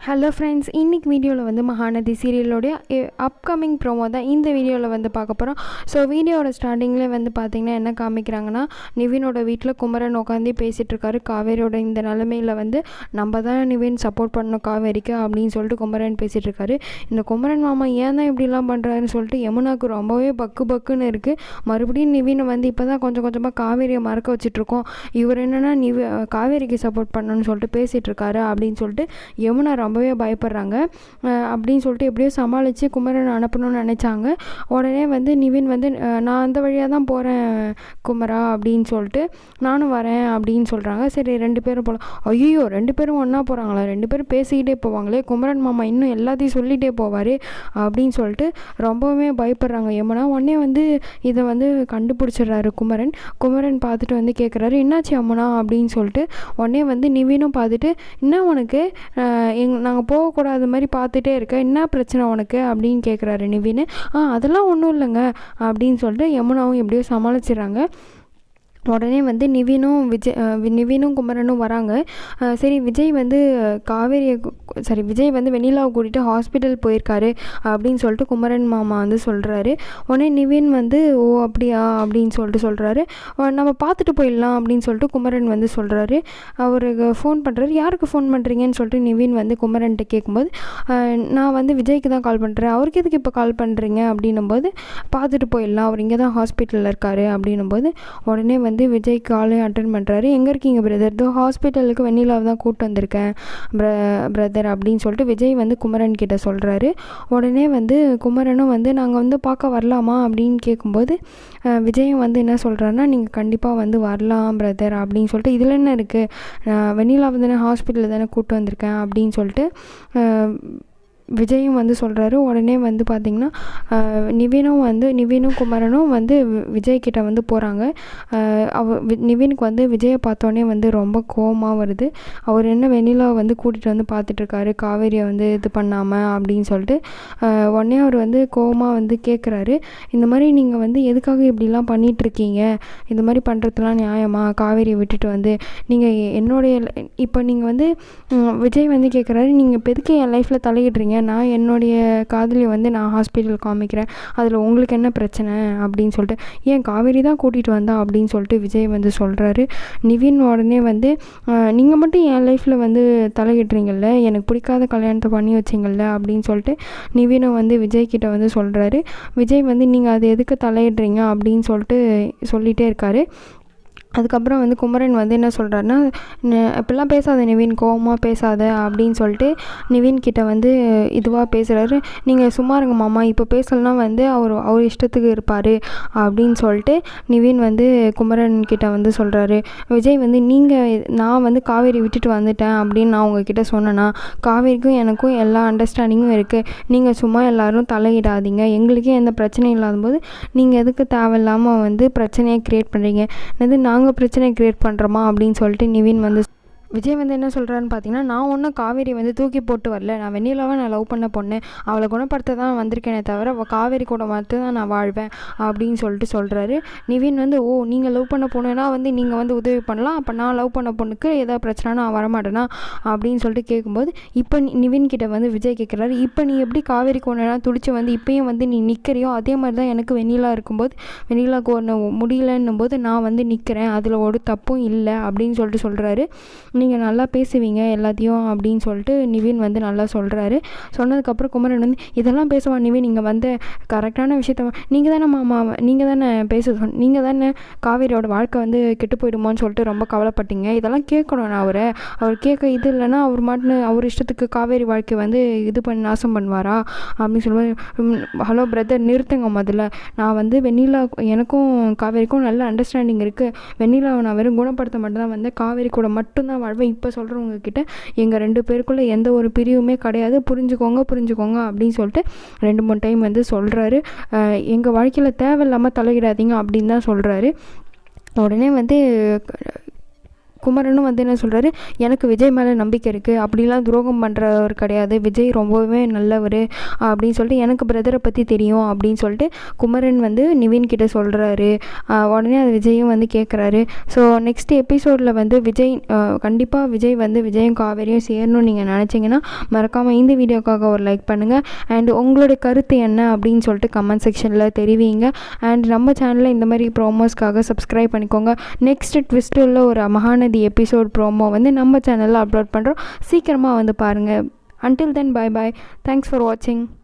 Hello friends, இன்றைக்கி வீடியோவில் வந்து மகாநதி சீரியலோடைய அப்கமிங் ப்ரோமோ தான் இந்த வீடியோவில் வந்து பார்க்க போகிறோம். ஸோ வீடியோட ஸ்டார்டிங்கில் வந்து பார்த்திங்கன்னா என்ன காமிக்கிறாங்கன்னா, நிவினோட வீட்டில் குமரன் உட்காந்து பேசிகிட்ருக்காரு. காவேரியோட இந்த நிலமையில் வந்து நம்ம தான் நிவின் சப்போர்ட் பண்ணணும் காவேரிக்கு அப்படின்னு சொல்லிட்டு குமரன் பேசிகிட்ருக்காரு. இந்த குமரன் மாமா ஏன் தான் இப்படிலாம் பண்ணுறாருன்னு சொல்லிட்டு யமுனாவுக்கு ரொம்பவே பக்குன்னு இருக்குது. மறுபடியும் நிவினை வந்து இப்போ தான் கொஞ்சம் கொஞ்சமாக காவேரியை மறக்க வச்சிட்ருக்கோம். இவர் என்னென்னா காவேரிக்கு சப்போர்ட் பண்ணணும்னு சொல்லிட்டு பேசிகிட்ருக்காரு அப்படின்னு சொல்லிட்டு யமுனா ரொம்பவே பயப்படுறாங்க. அப்படின்னு சொல்லிட்டு எப்படியோ சமாளித்து குமரன் அனுப்பணும்னு நினச்சாங்க. உடனே வந்து நிவின் வந்து நான் அந்த வழியாக தான் போகிறேன் குமரா அப்படின்னு சொல்லிட்டு நானும் வரேன் அப்படின்னு சொல்கிறாங்க. சரி 2 பேரும் போகலாம். ஐயோ 2 பேரும் ஒன்றா போகிறாங்களா? 2 பேரும் பேசிக்கிட்டே போவாங்களே, குமரன் மாமா இன்னும் எல்லாத்தையும் சொல்லிகிட்டே போவார் அப்படின்னு சொல்லிட்டு ரொம்பவுமே பயப்படுறாங்க யமுனா. உடனே வந்து இதை வந்து கண்டுபிடிச்சிடுறாரு குமரன் பார்த்துட்டு வந்து கேட்குறாரு, என்னாச்சு யமுனா அப்படின்னு சொல்லிட்டு. உடனே வந்து நிவினும் பார்த்துட்டு, என்ன உனக்கு நாங்கள் போகக்கூடாத மாதிரி பார்த்துட்டே இருக்க, என்ன பிரச்சனை உனக்கு அப்படின்னு கேட்குறாரு நிவின். அதெல்லாம் ஒன்றும் இல்லைங்க அப்படின்னு சொல்லிட்டு யமுனாவும் எப்படியோ சமாளிச்சிடுறாங்க. உடனே வந்து நிவினும் குமரனும் வராங்க. சரி விஜய் வந்து வெண்ணிலாவை கூட்டிகிட்டு ஹாஸ்பிட்டல் போயிருக்காரு அப்படின்னு சொல்லிட்டு குமரன் மாமா வந்து சொல்கிறாரு. உடனே நிவின் வந்து ஓ அப்படியா அப்படின்னு சொல்லிட்டு சொல்கிறாரு. நம்ம பார்த்துட்டு போயிடலாம் அப்படின்னு சொல்லிட்டு குமரன் வந்து சொல்கிறாரு. அவருக்கு ஃபோன் பண்ணுறாரு. யாருக்கு ஃபோன் பண்ணுறீங்கன்னு சொல்லிட்டு நிவின் வந்து குமரன்கிட்ட கேட்கும்போது, நான் வந்து விஜய்க்கு தான் கால் பண்ணுறேன். அவருக்கு எதுக்கு இப்போ கால் பண்ணுறீங்க அப்படின்னும்போது, பார்த்துட்டு போயிடலாம், அவர் இங்கே தான் ஹாஸ்பிட்டலில் இருக்கார் அப்படின்னும்போது, உடனே வந்து விஜய் காலையும் அட்டன் பண்ணுறாரு. எங்கே இருக்கீங்க பிரதர்? ஹாஸ்பிட்டலுக்கு வெண்ணிலாவை தான் கூப்பிட்டு வந்திருக்கேன் பிரதர் அப்படின்னு சொல்லிட்டு விஜய் வந்து குமரன் கிட்ட சொல்கிறாரு. உடனே வந்து குமரனும் வந்து நாங்கள் வந்து பார்க்க வரலாமா அப்படின்னு கேட்கும்போது, விஜயும் வந்து என்ன சொல்கிறாருன்னா, நீங்கள் கண்டிப்பாக வந்து வரலாம் பிரதர் அப்படின்னு சொல்லிட்டு, இதில் என்ன இருக்குது, வெண்ணிலாவை தானே ஹாஸ்பிட்டலில் தானே கூப்பிட்டு வந்திருக்கேன் அப்படின்னு சொல்லிட்டு விஜயும் வந்து சொல்கிறாரு. உடனே வந்து பார்த்திங்கன்னா நிவினும் குமரனும் வந்து விஜய்கிட்ட வந்து போகிறாங்க. நிவினுக்கு வந்து விஜயை பார்த்தோன்னே வந்து ரொம்ப கோவமாக வருது. அவர் என்ன வெண்ணிலாவை வந்து கூட்டிகிட்டு வந்து பார்த்துட்ருக்காரு, காவேரியை வந்து இது பண்ணாமல் அப்படின்னு சொல்லிட்டு. உடனே அவர் வந்து கோவமாக வந்து கேட்குறாரு, இந்த மாதிரி நீங்கள் வந்து எதுக்காக இப்படிலாம் பண்ணிகிட்ருக்கீங்க, இந்த மாதிரி பண்ணுறதுலாம் நியாயமா, காவேரியை விட்டுட்டு வந்து நீங்கள் இப்போ நீங்கள் வந்து விஜய் வந்து கேட்குறாரு, நீங்கள் இப்போ எதுக்கு என் லைஃப்பில் தலையிடுறீங்க, நான் என்னுடைய காதலியை வந்து நான் ஹாஸ்பிட்டல் காமிக்கிறேன், அதில் உங்களுக்கு என்ன பிரச்சனை அப்படின்னு சொல்லிட்டு, ஏன் காவேரி தான் கூட்டிகிட்டு வந்தா அப்படின்னு சொல்லிட்டு விஜய் வந்து சொல்கிறாரு. நிவின் உடனே வந்து நீங்கள் மட்டும் என் லைஃப்பில் வந்து தலையிடுறீங்கள்ல, எனக்கு பிடிக்காத கல்யாணத்தை பண்ணி வச்சிங்கள்ல அப்படின்னு சொல்லிட்டு நிவினும் வந்து விஜய்கிட்ட வந்து சொல்கிறாரு. விஜய் வந்து நீங்கள் அது எதுக்கு தலையிடுறீங்க அப்படின்னு சொல்லிட்டு சொல்லிகிட்டே இருக்காரு. அதுக்கப்புறம் வந்து குமரன் வந்து என்ன சொல்கிறாருன்னா, இப்படிலாம் பேசாத நிவின், கோவமாக பேசாத அப்படின்னு சொல்லிட்டு நிவின் கிட்ட வந்து இதுவாக பேசுகிறாரு. நீங்கள் சும்மா இருங்க மாமா, இப்போ பேசலைன்னா வந்து அவர் இஷ்டத்துக்கு இருப்பார் அப்படின்னு சொல்லிட்டு நிவின் வந்து குமரன் கிட்ட வந்து சொல்கிறாரு. விஜய் வந்து நான் வந்து காவேரி விட்டுட்டு வந்துட்டேன் அப்படின்னு நான் உங்ககிட்ட சொன்னேன்னா, காவேரிக்கும் எனக்கும் எல்லா அண்டர்ஸ்டாண்டிங்கும் இருக்குது, நீங்கள் சும்மா எல்லோரும் தலையிடாதீங்க, எங்களுக்கே எந்த பிரச்சனையும் இல்லாத போது நீங்கள் எதுக்கு தேவையில்லாமல் வந்து பிரச்சனையை க்ரியேட் பண்ணுறீங்க, நாங்கள் பிரச்சனை கிரியேட் பண்ணுறோமா அப்படின்னு சொல்லிட்டு நிவின் வந்து விஜய் வந்து என்ன சொல்கிறாருன்னு பார்த்தீங்கன்னா, நான் ஒன்றும் காவேரி வந்து தூக்கி போட்டு வரல, நான் வெண்ணிலாவை நான் லவ் பண்ண பொண்ணு, அவளை குணப்படுத்த தான் வந்திருக்கேனே தவிர காவேரி கூட மட்டும் தான் நான் வாழ்வேன் அப்படின்னு சொல்லிட்டு சொல்கிறாரு. நிவின் வந்து ஓ நீங்கள் லவ் பண்ண பொண்ணுன்னா வந்து நீங்கள் வந்து உதவி பண்ணலாம், அப்போ நான் லவ் பண்ண பொண்ணுக்கு ஏதாவது பிரச்சனைனா நான் வரமாட்டேனா அப்படின்னு சொல்லிட்டு கேட்கும்போது, இப்போ நிவின் கிட்ட வந்து விஜய் கேட்குறாரு, இப்போ நீ எப்படி காவேரி கொண்டனா துடிச்சு வந்து இப்போயும் வந்து நீ நிற்கிறியோ, அதே மாதிரி தான் எனக்கு வெண்ணிலா இருக்கும்போது வெண்ணிலாவுக்கு ஒன்று முடியலன்னும் போது நான் வந்து நிற்கிறேன், அதில் ஒரு தப்பும் இல்லை அப்படின்னு சொல்லிட்டு சொல்கிறாரு. நீங்கள் நல்லா பேசுவீங்க எல்லாத்தையும் அப்படின்னு சொல்லிட்டு நிவின் வந்து நல்லா சொல்கிறாரு. சொன்னதுக்கப்புறம் குமரன் வந்து இதெல்லாம் பேசுவா நிவின், நீங்கள் வந்து கரெக்டான விஷயத்த நீங்கள் தானே மாமா, நீங்கள் தானே நீங்கள் தானே காவேரியோட வாழ்க்கை வந்து கெட்டு போயிடுமோன்னு சொல்லிட்டு ரொம்ப கவலைப்பட்டீங்க, இதெல்லாம் கேட்கணும் நான் அவர் கேட்க இது இல்லைன்னா அவர் மாட்டுன்னு அவர் இஷ்டத்துக்கு காவேரி வாழ்க்கை வந்து இது பண்ணி நாசம் பண்ணுவாரா அப்படின்னு சொல்லுவார். ஹலோ பிரதர் நிறுத்துங்க, முதல்ல நான் வந்து வெண்ணிலா எனக்கும் காவேரிக்கும் நல்ல அண்டர்ஸ்டாண்டிங் இருக்குது, வெண்ணிலாவை நான் வெறும் குணப்படுத்த மட்டும்தான் வந்து காவேரி கூட மட்டும்தான் வாழ்வேன், இப்போ சொல்கிறவங்க கிட்ட எங்கள் 2 பேருக்குள்ளே எந்த ஒரு பிரிவுமே கிடையாது, புரிஞ்சுக்கோங்க அப்படின்னு சொல்லிட்டு 2-3 டைம் வந்து சொல்கிறாரு. எங்கள் வாழ்க்கையில் தேவையில்லாமல் தலையிடாதீங்க அப்படின்னு தான் சொல்கிறாரு. உடனே வந்து குமரனும் வந்து என்ன சொல்கிறாரு, எனக்கு விஜய் மேலே நம்பிக்கை இருக்குது, அப்படிலாம் துரோகம் பண்ணுறவர் கிடையாது, விஜய் ரொம்பவே நல்லவர் அப்படின்னு சொல்லிட்டு எனக்கு பிரதரை பற்றி தெரியும் அப்படின்னு சொல்லிட்டு குமரன் வந்து நிவின் கிட்ட சொல்கிறாரு. உடனே அது விஜயும் வந்து கேட்குறாரு. ஸோ நெக்ஸ்ட் எபிசோடில் வந்து விஜய் கண்டிப்பாக விஜய் வந்து விஜயும் காவேரியும் சேரணும்னு நீங்கள் நினச்சிங்கன்னா மறக்காமல் இந்த வீடியோக்காக ஒரு லைக் பண்ணுங்கள். அண்ட் உங்களோட கருத்து என்ன அப்படின்னு சொல்லிட்டு கமெண்ட் செக்ஷனில் தெரிவிங்க. அண்ட் நம்ம சேனலில் இந்த மாதிரி ப்ரோமோஸ்க்காக சப்ஸ்கிரைப் பண்ணிக்கோங்க. நெக்ஸ்ட் ட்விஸ்ட் உள்ள ஒரு மகாநதி எபிசோட் ப்ரோமோ வந்து நம்ம சேனலில் அப்லோட் பண்ணுறோம். சீக்கிரமாக வந்து பாருங்கள். Until then, bye bye. Thanks for watching.